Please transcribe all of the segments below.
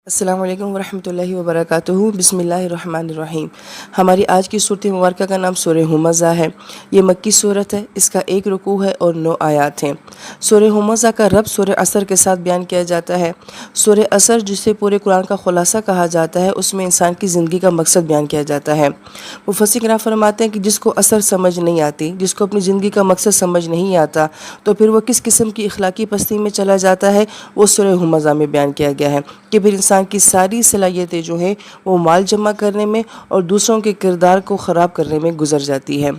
السلام علیکم ورحمۃ اللہ وبرکاتہ۔ بسم اللہ الرحمن الرحیم۔ ہماری آج کی صورت مبارکہ کا نام سورہ ہمزہ ہے۔ یہ مکی صورت ہے، اس کا 1 رکوع ہے اور 9 آیات ہیں۔ سورہ ہمزہ کا ربط سورہ عصر کے ساتھ بیان کیا جاتا ہے۔ سورہ عصر جسے پورے قرآن کا خلاصہ کہا جاتا ہے، اس میں انسان کی زندگی کا مقصد بیان کیا جاتا ہے۔ مفسر کرام فرماتے ہیں کہ جس کو عصر سمجھ نہیں آتی، جس کو اپنی زندگی کا مقصد سمجھ نہیں آتا، تو پھر وہ کس قسم کی اخلاقی پستی میں چلا جاتا ہے، وہ سورہ ہمزہ میں بیان کیا گیا ہے کہ پھر انسان کی ساری صلاحیتیں جو ہیں وہ مال جمع کرنے میں اور دوسروں کے کردار کو خراب کرنے میں گزر جاتی ہے۔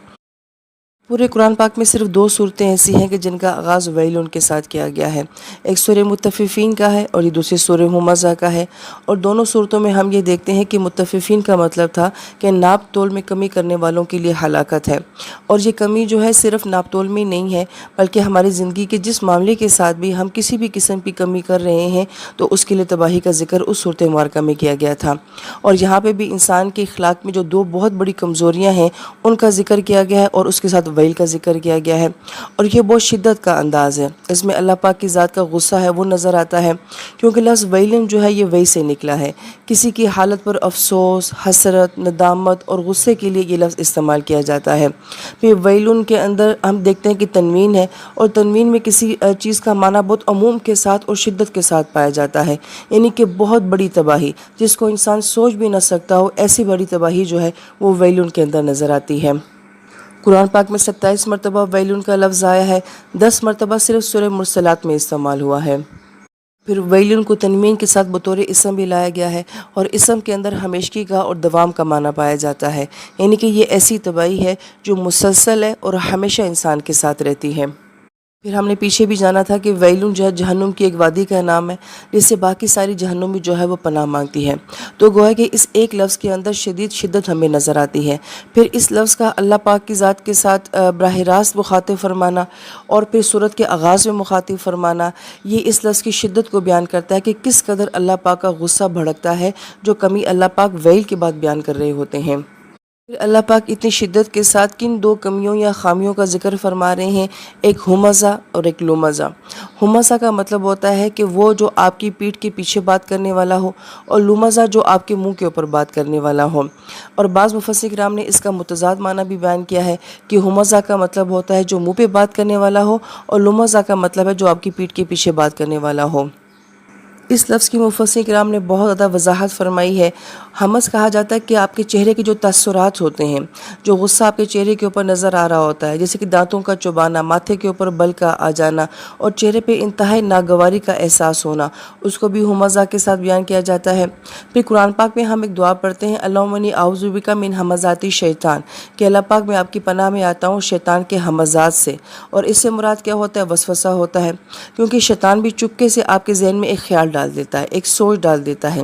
پورے قرآن پاک میں صرف 2 صورتیں ایسی ہیں کہ جن کا آغاز ویلن کے ساتھ کیا گیا ہے۔ ایک سورہ مطففین کا ہے اور یہ دوسری سورہ ہمزہ کا ہے، اور دونوں صورتوں میں ہم یہ دیکھتے ہیں کہ مطففین کا مطلب تھا کہ ناپ تول میں کمی کرنے والوں کے لیے ہلاکت ہے، اور یہ کمی جو ہے صرف ناپ تول میں نہیں ہے، بلکہ ہماری زندگی کے جس معاملے کے ساتھ بھی ہم کسی بھی قسم کی کمی کر رہے ہیں تو اس کے لیے تباہی کا ذکر اس صورت مبارکہ میں کیا گیا تھا۔ اور یہاں پہ بھی انسان کے اخلاق میں جو 2 بہت بڑی کمزوریاں ہیں ان کا ذکر کیا گیا ہے، اور اس کے ساتھ ویل کا ذکر کیا گیا ہے، اور یہ بہت شدت کا انداز ہے۔ اس میں اللہ پاک کی ذات کا غصہ ہے وہ نظر آتا ہے، کیونکہ لفظ ویلن جو ہے یہ وی سے نکلا ہے۔ کسی کی حالت پر افسوس، حسرت، ندامت اور غصے کے لیے یہ لفظ استعمال کیا جاتا ہے۔ پھر ویلن کے اندر ہم دیکھتے ہیں کہ تنوین ہے، اور تنوین میں کسی چیز کا معنی بہت عموم کے ساتھ اور شدت کے ساتھ پایا جاتا ہے، یعنی کہ بہت بڑی تباہی جس کو انسان سوچ بھی نہ سکتا ہو، ایسی بڑی تباہی جو ہے وہ ویلن کے اندر نظر آتی ہے۔ قرآن پاک میں 27 مرتبہ ویلن کا لفظ آیا ہے، 10 مرتبہ صرف سورہ مرسلات میں استعمال ہوا ہے۔ پھر ویلن کو تنوین کے ساتھ بطور اسم بھی لایا گیا ہے، اور اسم کے اندر ہمیشگی کا اور دوام کا معنی پایا جاتا ہے، یعنی کہ یہ ایسی تباہی ہے جو مسلسل ہے اور ہمیشہ انسان کے ساتھ رہتی ہے۔ پھر ہم نے پیچھے بھی جانا تھا کہ ویلن جو ہے جہنم کی ایک وادی کا نام ہے، جس سے باقی ساری جہنمی جو ہے وہ پناہ مانگتی ہے، تو گویا کہ اس ایک لفظ کے اندر شدید شدت ہمیں نظر آتی ہے۔ پھر اس لفظ کا اللہ پاک کی ذات کے ساتھ براہ راست مخاطب فرمانا، اور پھر سورت کے آغاز میں مخاطب فرمانا، یہ اس لفظ کی شدت کو بیان کرتا ہے کہ کس قدر اللہ پاک کا غصہ بھڑکتا ہے، جو کمی اللہ پاک ویل کے بعد بیان کر رہے ہوتے ہیں۔ پھر اللہ پاک اتنی شدت کے ساتھ کن 2 کمیوں یا خامیوں کا ذکر فرما رہے ہیں، ایک ہمزہ اور ایک لمزہ۔ ہمزہ کا مطلب ہوتا ہے کہ وہ جو آپ کی پیٹھ کے پیچھے بات کرنے والا ہو، اور لمزہ جو آپ کے منہ کے اوپر بات کرنے والا ہو۔ اور بعض مفسر کرام نے اس کا متضاد معنی بھی بیان کیا ہے کہ ہمزہ کا مطلب ہوتا ہے جو منہ پہ بات کرنے والا ہو، اور لمزہ کا مطلب ہے جو آپ کی پیٹھ کے پیچھے بات کرنے والا ہو۔ اس لفظ کی مفسرین کرام نے بہت زیادہ وضاحت فرمائی ہے۔ ہمز کہا جاتا ہے کہ آپ کے چہرے کے جو تاثرات ہوتے ہیں، جو غصہ آپ کے چہرے کے اوپر نظر آ رہا ہوتا ہے، جیسے کہ دانتوں کا چبانا، ماتھے کے اوپر بل کا آ جانا، اور چہرے پہ انتہائی ناگواری کا احساس ہونا، اس کو بھی ہمزہ کے ساتھ بیان کیا جاتا ہے۔ پھر قرآن پاک میں ہم ایک دعا پڑھتے ہیں، اللہم انی اعوذ بک من ہمزات الشیطان، کہ اللہ پاک میں آپ کی پناہ میں آتا ہوں شیطان کے ہمزات سے۔ اور اس سے مراد کیا ہوتا ہے؟ وسوسہ ہوتا ہے، کیونکہ شیطان بھی چپکے سے آپ کے ذہن میں ایک خیال ڈال دیتا ہے، ایک سوچ ڈال دیتا ہے،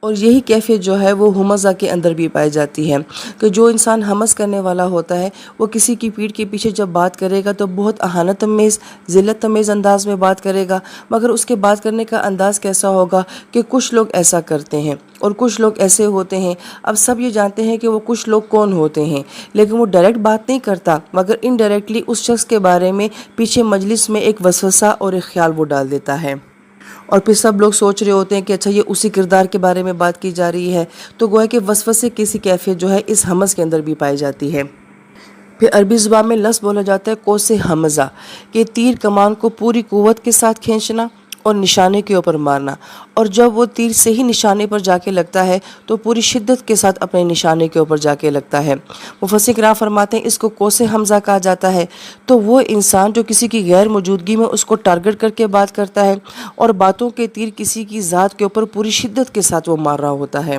اور یہی کیفیت جو ہے وہ ہمزہ کے اندر بھی پائی جاتی ہے، کہ جو انسان ہمز کرنے والا ہوتا ہے وہ کسی کی پیٹھ کے پیچھے جب بات کرے گا تو بہت اہانت امیز، ذلت امیز انداز میں بات کرے گا، مگر اس کے بات کرنے کا انداز کیسا ہوگا کہ کچھ لوگ ایسا کرتے ہیں اور کچھ لوگ ایسے ہوتے ہیں۔ اب سب یہ جانتے ہیں کہ وہ کچھ لوگ کون ہوتے ہیں، لیکن وہ ڈائریکٹ بات نہیں کرتا، مگر انڈائریکٹلی اس شخص کے بارے میں پیچھے مجلس میں ایک وسوسہ اور ایک خیال وہ ڈال دیتا ہے، اور پھر سب لوگ سوچ رہے ہوتے ہیں کہ اچھا یہ اسی کردار کے بارے میں بات کی جا رہی ہے، تو گویا کہ وسوسے کسی کیفیت جو ہے اس ہمز کے اندر بھی پائی جاتی ہے۔ پھر عربی زبان میں لفظ بولا جاتا ہے قوس حمزہ، کہ تیر کمان کو پوری قوت کے ساتھ کھینچنا اور نشانے کے اوپر مارنا، اور جب وہ تیر صحیح نشانے پر جا کے لگتا ہے تو پوری شدت کے ساتھ اپنے نشانے کے اوپر جا کے لگتا ہے۔ مفسر کرام فرماتے ہیں اس کو قوس حمزہ کہا جاتا ہے، تو وہ انسان جو کسی کی غیر موجودگی میں اس کو ٹارگٹ کر کے بات کرتا ہے، اور باتوں کے تیر کسی کی ذات کے اوپر پوری شدت کے ساتھ وہ مار رہا ہوتا ہے۔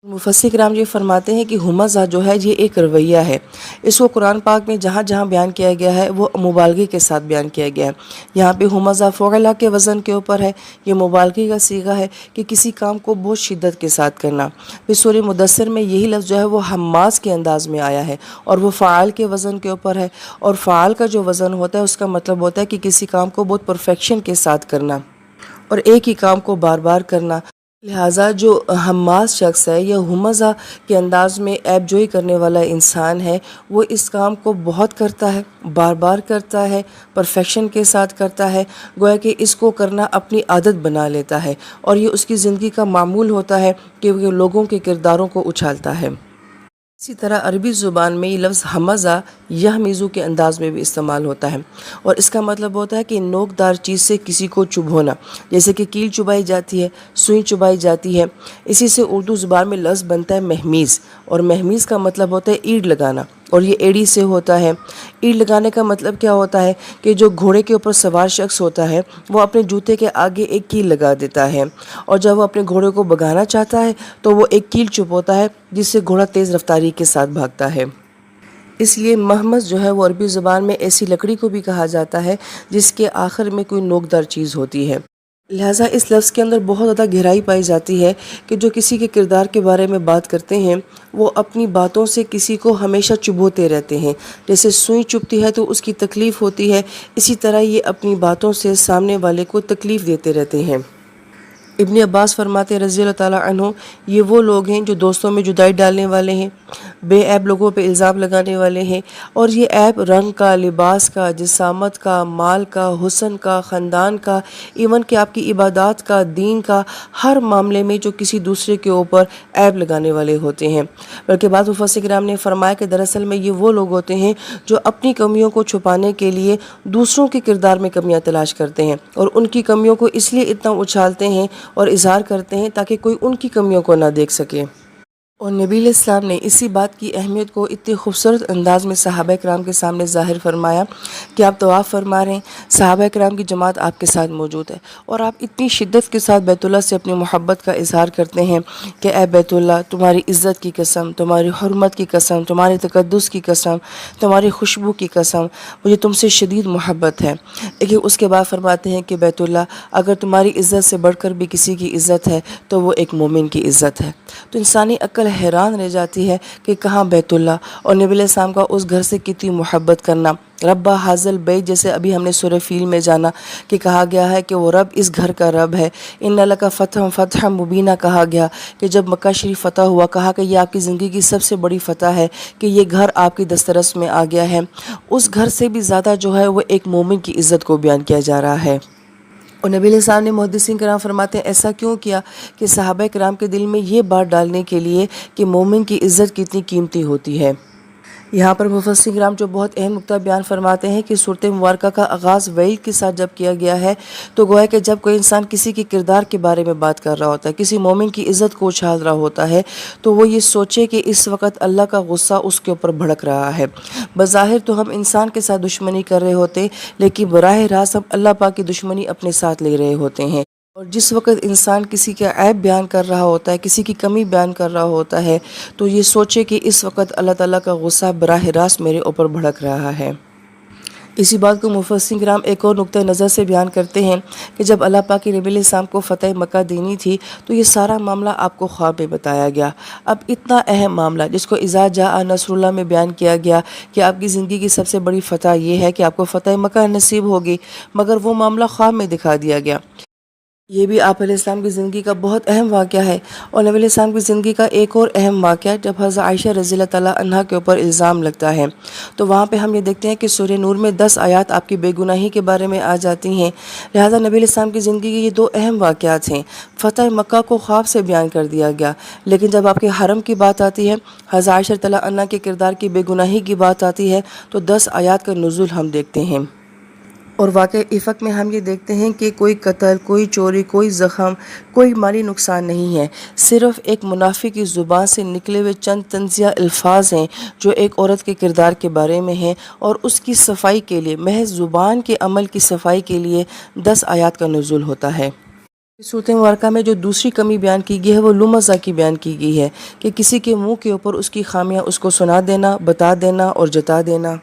مفسر کرام یہ فرماتے ہیں کہ ہمزہ جو ہے یہ ایک رویہ ہے، اس کو قرآن پاک میں جہاں جہاں بیان کیا گیا ہے وہ مبالغے کے ساتھ بیان کیا گیا ہے۔ یہاں پہ ہمزہ فعلا کے وزن کے اوپر ہے، یہ مبالغے کا صیغہ ہے کہ کسی کام کو بہت شدت کے ساتھ کرنا۔ پھر سورہ مدثر میں یہی لفظ جو ہے وہ حماس کے انداز میں آیا ہے، اور وہ فعال کے وزن کے اوپر ہے، اور فعال کا جو وزن ہوتا ہے اس کا مطلب ہوتا ہے کہ کسی کام کو بہت پرفیکشن کے ساتھ کرنا، اور ایک ہی کام کو بار بار کرنا۔ لہٰذا جو حماس شخص ہے یا ہمزہ کے انداز میں عیب جوئی کرنے والا انسان ہے، وہ اس کام کو بہت کرتا ہے، بار بار کرتا ہے، پرفیکشن کے ساتھ کرتا ہے، گویا کہ اس کو کرنا اپنی عادت بنا لیتا ہے، اور یہ اس کی زندگی کا معمول ہوتا ہے کہ وہ لوگوں کے کرداروں کو اچھالتا ہے۔ اسی طرح عربی زبان میں یہ لفظ حمزہ یحمزو کے انداز میں بھی استعمال ہوتا ہے، اور اس کا مطلب ہوتا ہے کہ نوکدار چیز سے کسی کو چبھونا، جیسے کہ کیل چبائی جاتی ہے، سوئی چبائی جاتی ہے۔ اسی سے اردو زبان میں لفظ بنتا ہے مہمیز، اور مہمیز کا مطلب ہوتا ہے اینٹ لگانا، اور یہ ایڑی سے ہوتا ہے۔ اینٹ لگانے کا مطلب کیا ہوتا ہے کہ جو گھوڑے کے اوپر سوار شخص ہوتا ہے وہ اپنے جوتے کے آگے ایک کیل لگا دیتا ہے، اور جب وہ اپنے گھوڑے کو بھگانا چاہتا ہے تو وہ ایک کیل چبھوتا ہے، جس سے گھوڑا تیز رفتاری کے ساتھ بھاگتا ہے۔ اس لیے مہمز جو ہے وہ عربی زبان میں ایسی لکڑی کو بھی کہا جاتا ہے جس کے آخر میں کوئی نوکدار چیز ہوتی ہے۔ لہٰذا اس لفظ کے اندر بہت زیادہ گہرائی پائی جاتی ہے کہ جو کسی کے کردار کے بارے میں بات کرتے ہیں وہ اپنی باتوں سے کسی کو ہمیشہ چبھوتے رہتے ہیں، جیسے سوئی چبھتی ہے تو اس کی تکلیف ہوتی ہے، اسی طرح یہ اپنی باتوں سے سامنے والے کو تکلیف دیتے رہتے ہیں۔ ابن عباس فرماتے ہیں رضی اللہ تعالیٰ عنہ، یہ وہ لوگ ہیں جو دوستوں میں جدائی ڈالنے والے ہیں، بے عیب لوگوں پہ الزام لگانے والے ہیں، اور یہ عیب رنگ کا، لباس کا، جسامت کا، مال کا، حسن کا، خاندان کا، ایون کہ آپ کی عبادات کا، دین کا، ہر معاملے میں جو کسی دوسرے کے اوپر عیب لگانے والے ہوتے ہیں۔ بلکہ بعض مفسرین کرام نے فرمایا کہ دراصل میں یہ وہ لوگ ہوتے ہیں جو اپنی کمیوں کو چھپانے کے لیے دوسروں کے کردار میں کمیاں تلاش کرتے ہیں، اور ان کی کمیوں کو اس لیے اتنا اچھالتے ہیں اور اظہار کرتے ہیں تاکہ کوئی ان کی کمیوں کو نہ دیکھ سکے۔ اور نبی علیہ السلام نے اسی بات کی اہمیت کو اتنے خوبصورت انداز میں صحابہ کرام کے سامنے ظاہر فرمایا کہ آپ طواف فرما رہے ہیں، صحابہ کرام کی جماعت آپ کے ساتھ موجود ہے، اور آپ اتنی شدت کے ساتھ بیت اللہ سے اپنی محبت کا اظہار کرتے ہیں کہ اے بیت اللہ، تمہاری عزت کی قسم، تمہاری حرمت کی قسم، تمہارے تقدس کی قسم، تمہاری خوشبو کی قسم، مجھے تم سے شدید محبت ہے۔ لیکن اس کے بعد فرماتے ہیں کہ بیت اللہ، اگر تمہاری عزت سے بڑھ کر بھی کسی کی عزت ہے تو وہ ایک مومن کی عزت ہے۔ تو انسانی عقل حیران رہ جاتی ہے کہ کہاں بیت اللہ اور نبی علیہ السلام کا اس گھر سے کتنی محبت کرنا۔ رب حاضل بیت، جیسے ابھی ہم نے سورہ فیل میں جانا کہ کہا گیا ہے کہ وہ رب اس گھر کا رب ہے۔ ان لک فتح مبینہ کہا گیا کہ جب مکہ شریف فتح ہوا، کہا کہ یہ آپ کی زندگی کی سب سے بڑی فتح ہے کہ یہ گھر آپ کی دسترس میں آ گیا ہے۔ اس گھر سے بھی زیادہ جو ہے وہ ایک مومن کی عزت کو بیان کیا جا رہا ہے۔ اور نبی علیہ السلام نے محدثین کرام فرماتے ہیں ایسا کیوں کیا کہ صحابہ کرام کے دل میں یہ بات ڈالنے کے لیے کہ مومن کی عزت کتنی قیمتی ہوتی ہے۔ یہاں پر مفسرین کرام جو بہت اہم نقطہ بیان فرماتے ہیں کہ سورۃ مبارکہ کا آغاز وعید کے ساتھ جب کیا گیا ہے تو گویا کہ جب کوئی انسان کسی کے کردار کے بارے میں بات کر رہا ہوتا ہے، کسی مومن کی عزت کو اچھال رہا ہوتا ہے، تو وہ یہ سوچے کہ اس وقت اللہ کا غصہ اس کے اوپر بھڑک رہا ہے۔ بظاہر تو ہم انسان کے ساتھ دشمنی کر رہے ہوتے، لیکن براہ راست ہم اللہ پاک کی دشمنی اپنے ساتھ لے رہے ہوتے ہیں۔ اور جس وقت انسان کسی کا عیب بیان کر رہا ہوتا ہے، کسی کی کمی بیان کر رہا ہوتا ہے، تو یہ سوچے کہ اس وقت اللہ تعالیٰ کا غصہ براہ راست میرے اوپر بھڑک رہا ہے۔ اسی بات کو مفسرین کرام ایک اور نقطہ نظر سے بیان کرتے ہیں کہ جب اللہ پاک کے نبی علیہ السلام کو فتح مکہ دینی تھی تو یہ سارا معاملہ آپ کو خواب میں بتایا گیا۔ اب اتنا اہم معاملہ جس کو اذا جاء نصر اللہ میں بیان کیا گیا کہ آپ کی زندگی کی سب سے بڑی فتح یہ ہے کہ آپ کو فتح مکہ نصیب ہوگی، مگر وہ معاملہ خواب میں دکھا دیا گیا۔ یہ بھی آپ علیہ السلام کی زندگی کا بہت اہم واقعہ ہے۔ اور نبی علیہ السلام کی زندگی کا ایک اور اہم واقعہ جب حضرت عائشہ رضی اللہ تعالیٰ عنہا کے اوپر الزام لگتا ہے تو وہاں پہ ہم یہ دیکھتے ہیں کہ سورہ نور میں 10 آیات آپ کی بے گناہی کے بارے میں آ جاتی ہیں۔ لہٰذا نبی علیہ السلام کی زندگی کے یہ 2 اہم واقعات ہیں۔ فتح مکہ کو خواب سے بیان کر دیا گیا، لیکن جب آپ کے حرم کی بات آتی ہے، حضرت عائشہ رضی اللہ عنہا کے کردار کی بے گناہی کی بات آتی ہے تو 10 آیات کا نزول ہم دیکھتے ہیں۔ اور واقع افق میں ہم یہ دیکھتے ہیں کہ کوئی قتل، کوئی چوری، کوئی زخم، کوئی مالی نقصان نہیں ہے، صرف ایک منافق کی زبان سے نکلے ہوئے چند طنزیہ الفاظ ہیں جو ایک عورت کے کردار کے بارے میں ہیں، اور اس کی صفائی کے لیے، محض زبان کے عمل کی صفائی کے لیے 10 آیات کا نزول ہوتا ہے۔ سورۃ مبارکہ میں جو دوسری کمی بیان کی گئی ہے وہ لمزہ کی بیان کی گئی ہے کہ کسی کے منہ کے اوپر اس کی خامیاں اس کو سنا دینا، بتا دینا اور جتا دینا۔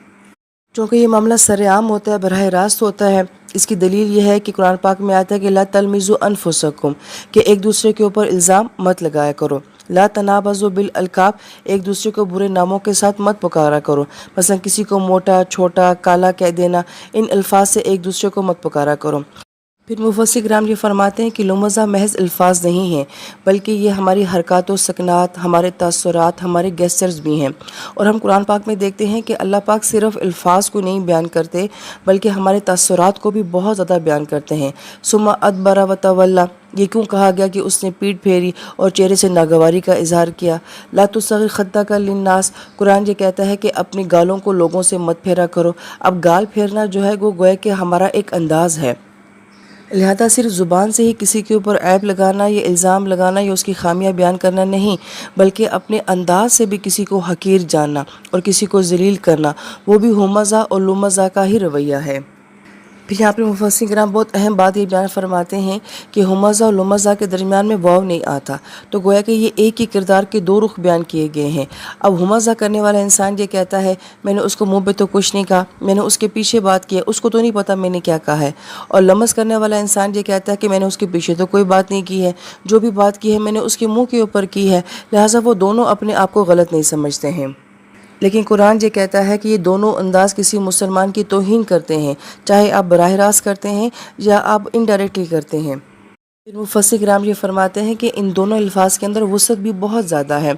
چونکہ یہ معاملہ سرعام ہوتا ہے، براہ راست ہوتا ہے، اس کی دلیل یہ ہے کہ قرآن پاک میں آتا ہے کہ لا تلمزوا انفسکم، کہ ایک دوسرے کے اوپر الزام مت لگایا کرو۔ لا تنابزوا بالالقاب، ایک دوسرے کو برے ناموں کے ساتھ مت پکارا کرو۔ مثلا کسی کو موٹا، چھوٹا، کالا کہہ دینا، ان الفاظ سے ایک دوسرے کو مت پکارا کرو۔ پھر مفسر کرام یہ فرماتے ہیں کہ لمزہ محض الفاظ نہیں ہیں بلکہ یہ ہماری حرکات و سکنات، ہمارے تاثرات، ہمارے گیسچرز بھی ہیں، اور ہم قرآن پاک میں دیکھتے ہیں کہ اللہ پاک صرف الفاظ کو نہیں بیان کرتے بلکہ ہمارے تاثرات کو بھی بہت زیادہ بیان کرتے ہیں۔ ثم ادبر وتولی، یہ کیوں کہا گیا کہ اس نے پیٹھ پھیری اور چہرے سے ناگواری کا اظہار کیا؟ لا تصغر خدک للناس، قرآن یہ کہتا ہے کہ اپنی گالوں کو لوگوں سے مت پھیرا کرو۔ اب گال پھیرنا جو ہے وہ گویا کہ ہمارا ایک انداز ہے، لہذا صرف زبان سے ہی کسی کے اوپر عیب لگانا یا الزام لگانا یا اس کی خامیاں بیان کرنا نہیں، بلکہ اپنے انداز سے بھی کسی کو حقیر جاننا اور کسی کو ذلیل کرنا، وہ بھی ہمزہ اور لمزہ کا ہی رویہ ہے۔ پھر یہاں پہ مفسرین کرام بہت اہم بات یہ بیان فرماتے ہیں کہ ہمزہ اور لمزہ کے درمیان میں واو نہیں آتا، تو گویا کہ یہ ایک ہی کردار کے دو رخ بیان کیے گئے ہیں۔ اب ہمزہ کرنے والا انسان یہ کہتا ہے میں نے اس کو منہ پہ تو کچھ نہیں کہا، میں نے اس کے پیچھے بات کی ہے، اس کو تو نہیں پتا میں نے کیا کہا ہے، اور لمز کرنے والا انسان یہ کہتا ہے کہ میں نے اس کے پیچھے تو کوئی بات نہیں کی ہے، جو بھی بات کی ہے میں نے اس کے منہ کے اوپر کی ہے، لہٰذا وہ دونوں اپنے آپ کو غلط نہیں سمجھتے ہیں۔ لیکن قرآن یہ کہتا ہے کہ یہ دونوں انداز کسی مسلمان کی توہین کرتے ہیں، چاہے آپ براہ راست کرتے ہیں یا آپ انڈائریکٹلی کرتے ہیں۔ پھر مفسر کرام یہ فرماتے ہیں کہ ان دونوں الفاظ کے اندر وسعت بھی بہت زیادہ ہے۔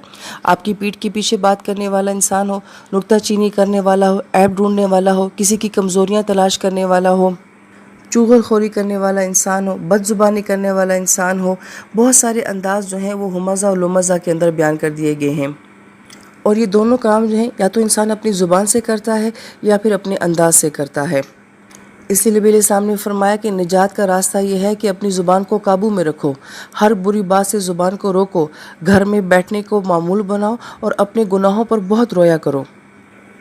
آپ کی پیٹھ کے پیچھے بات کرنے والا انسان ہو، نکتہ چینی کرنے والا ہو، عیب ڈھونڈنے والا ہو، کسی کی کمزوریاں تلاش کرنے والا ہو، چغل خوری کرنے والا انسان ہو، بد زبانی کرنے والا انسان ہو، بہت سارے انداز جو ہیں وہ ہمزہ اور لمزہ کے اندر بیان کر دیے گئے ہیں، اور یہ دونوں کام جو ہیں یا تو انسان اپنی زبان سے کرتا ہے یا پھر اپنے انداز سے کرتا ہے۔ اس لیے نبی علیہ السلام نے فرمایا کہ نجات کا راستہ یہ ہے کہ اپنی زبان کو قابو میں رکھو، ہر بری بات سے زبان کو روکو، گھر میں بیٹھنے کو معمول بناؤ اور اپنے گناہوں پر بہت رویا کرو۔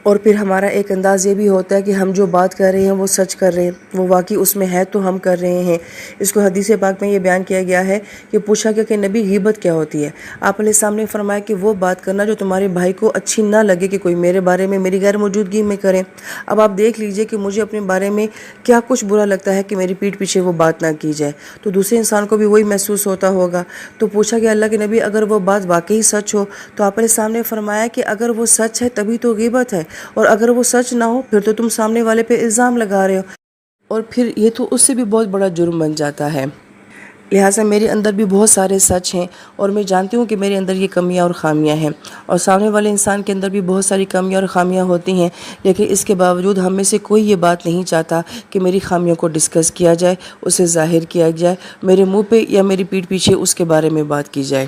اور پھر ہمارا ایک انداز یہ بھی ہوتا ہے کہ ہم جو بات کر رہے ہیں وہ سچ کر رہے ہیں، وہ واقعی اس میں ہے تو ہم کر رہے ہیں۔ اس کو حدیث پاک میں یہ بیان کیا گیا ہے کہ پوچھا گیا کہ نبی غیبت کیا ہوتی ہے؟ آپ علیہ السلام نے فرمایا کہ وہ بات کرنا جو تمہارے بھائی کو اچھی نہ لگے کہ کوئی میرے بارے میں میری غیر موجودگی میں کرے۔ اب آپ دیکھ لیجئے کہ مجھے اپنے بارے میں کیا کچھ برا لگتا ہے کہ میری پیٹھ پیچھے وہ بات نہ کی جائے، تو دوسرے انسان کو بھی وہی محسوس ہوتا ہوگا۔ تو پوچھا گیا اللہ کے نبی اگر وہ بات واقعی سچ ہو، تو آپ علیہ السلام نے فرمایا کہ اگر وہ سچ ہے تبھی تو غیبت ہے، اور اگر وہ سچ نہ ہو پھر تو تم سامنے والے پہ الزام لگا رہے ہو، اور پھر یہ تو اس سے بھی بہت بڑا جرم بن جاتا ہے۔ لہٰذا میرے اندر بھی بہت سارے سچ ہیں، اور میں جانتی ہوں کہ میرے اندر یہ کمیاں اور خامیاں ہیں، اور سامنے والے انسان کے اندر بھی بہت ساری کمیاں اور خامیاں ہوتی ہیں، لیکن اس کے باوجود ہم میں سے کوئی یہ بات نہیں چاہتا کہ میری خامیوں کو ڈسکس کیا جائے، اسے ظاہر کیا جائے، میرے منہ پہ یا میری پیٹھ پیچھے اس کے بارے میں بات کی جائے۔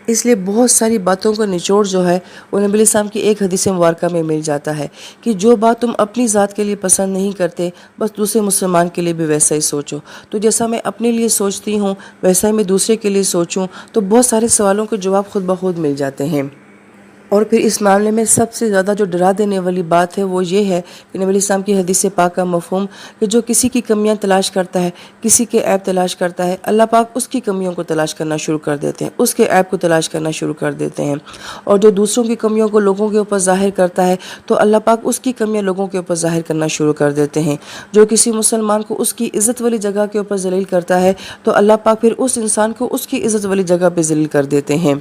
اس لیے بہت ساری باتوں کا نچوڑ جو ہے وہ نبی علیہ السلام کی ایک حدیث مبارکہ میں مل جاتا ہے کہ جو بات تم اپنی ذات کے لیے پسند نہیں کرتے بس دوسرے مسلمان کے لیے بھی ویسا ہی سوچو، تو جیسا میں اپنے لیے سوچتی ہوں ویسا ہی میں دوسرے کے لیے سوچوں، تو بہت سارے سوالوں کے جواب خود بخود مل جاتے ہیں۔ اور پھر اس معاملے میں سب سے زیادہ جو ڈرا دینے والی بات ہے وہ یہ ہے کہ نبی علیہ السلام کی حدیث پاک کا مفہوم کہ جو کسی کی کمیاں تلاش کرتا ہے، کسی کے عیب تلاش کرتا ہے، اللہ پاک اس کی کمیوں کو تلاش کرنا شروع کر دیتے ہیں، اس کے عیب کو تلاش کرنا شروع کر دیتے ہیں، اور جو دوسروں کی کمیوں کو لوگوں کے اوپر ظاہر کرتا ہے تو اللہ پاک اس کی کمیاں لوگوں کے اوپر ظاہر کرنا شروع کر دیتے ہیں۔ جو کسی مسلمان کو اس کی عزت والی جگہ کے اوپر ذلیل کرتا ہے تو اللہ پاک پھر اس انسان کو اس کی عزت والی جگہ پہ ذلیل کر دیتے ہیں۔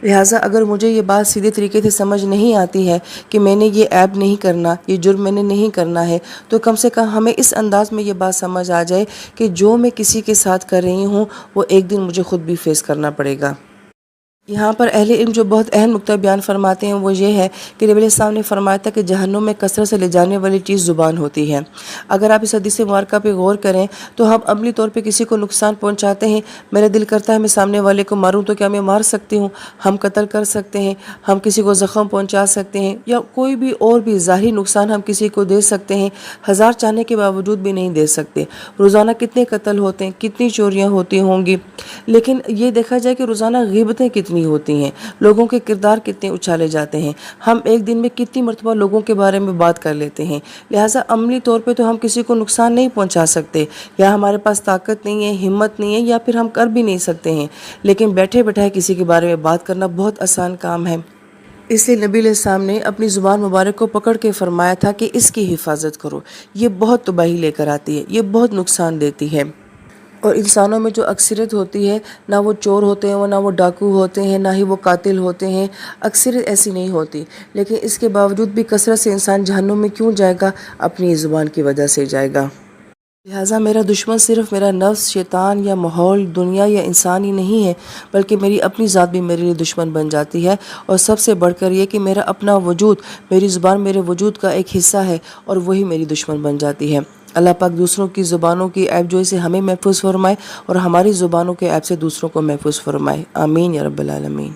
لہٰذا اگر مجھے یہ بات سیدھے طریقے سے سمجھ نہیں آتی ہے کہ میں نے یہ عیب نہیں کرنا، یہ جرم میں نے نہیں کرنا ہے، تو کم سے کم ہمیں اس انداز میں یہ بات سمجھ آ جائے کہ جو میں کسی کے ساتھ کر رہی ہوں وہ ایک دن مجھے خود بھی فیس کرنا پڑے گا۔ یہاں پر اہل علم جو بہت اہم نقطہ بیان فرماتے ہیں وہ یہ ہے کہ نبی علیہ السلام نے فرمایا تھا کہ جہنم میں کثرت سے لے جانے والی چیز زبان ہوتی ہے۔ اگر آپ اس حدیث مبارکہ پہ غور کریں تو ہم عملی طور پہ کسی کو نقصان پہنچاتے ہیں، میرا دل کرتا ہے میں سامنے والے کو ماروں تو کیا میں مار سکتی ہوں، ہم قتل کر سکتے ہیں، ہم کسی کو زخم پہنچا سکتے ہیں، یا کوئی بھی اور بھی ظاہری نقصان ہم کسی کو دے سکتے ہیں، ہزار چاہنے کے باوجود بھی نہیں دے سکتے۔ روزانہ کتنے قتل ہوتے ہیں، کتنی چوریاں ہوتی ہوں گی، لیکن یہ دیکھا جائے کہ روزانہ غیبتیں کتنی ہوتی ہیں، لوگوں کے کردار کتنے اچھالے جاتے ہیں، ہم ایک دن میں کتنی مرتبہ لوگوں کے بارے میں بات کر لیتے ہیں۔ لہٰذا عملی طور پہ تو ہم کسی کو نقصان نہیں پہنچا سکتے، یا ہمارے پاس طاقت نہیں ہے، ہمت نہیں ہے، یا پھر ہم کر بھی نہیں سکتے ہیں، لیکن بیٹھے بیٹھائے کسی کے بارے میں بات کرنا بہت آسان کام ہے۔ اس لیے نبی علیہ السلام نے اپنی زبان مبارک کو پکڑ کے فرمایا تھا کہ اس کی حفاظت کرو، یہ بہت تباہی لے کر آتی ہے، یہ بہت نقصان دیتی ہے۔ اور انسانوں میں جو اکثریت ہوتی ہے، نہ وہ چور ہوتے ہیں، نہ وہ ڈاکو ہوتے ہیں، نہ ہی وہ قاتل ہوتے ہیں، اکثریت ایسی نہیں ہوتی، لیکن اس کے باوجود بھی کثرت سے انسان جہنم میں کیوں جائے گا؟ اپنی زبان کی وجہ سے جائے گا۔ لہٰذا میرا دشمن صرف میرا نفس، شیطان یا ماحول، دنیا یا انسان ہی نہیں ہے، بلکہ میری اپنی ذات بھی میرے لیے دشمن بن جاتی ہے، اور سب سے بڑھ کر یہ کہ میرا اپنا وجود، میری زبان میرے وجود کا ایک حصہ ہے اور وہی میری دشمن بن جاتی ہے۔ اللہ پاک دوسروں کی زبانوں کی عیب جوئی سے ہمیں محفوظ فرمائے اور ہماری زبانوں کے عیب سے دوسروں کو محفوظ فرمائے۔ آمین یا رب العالمین۔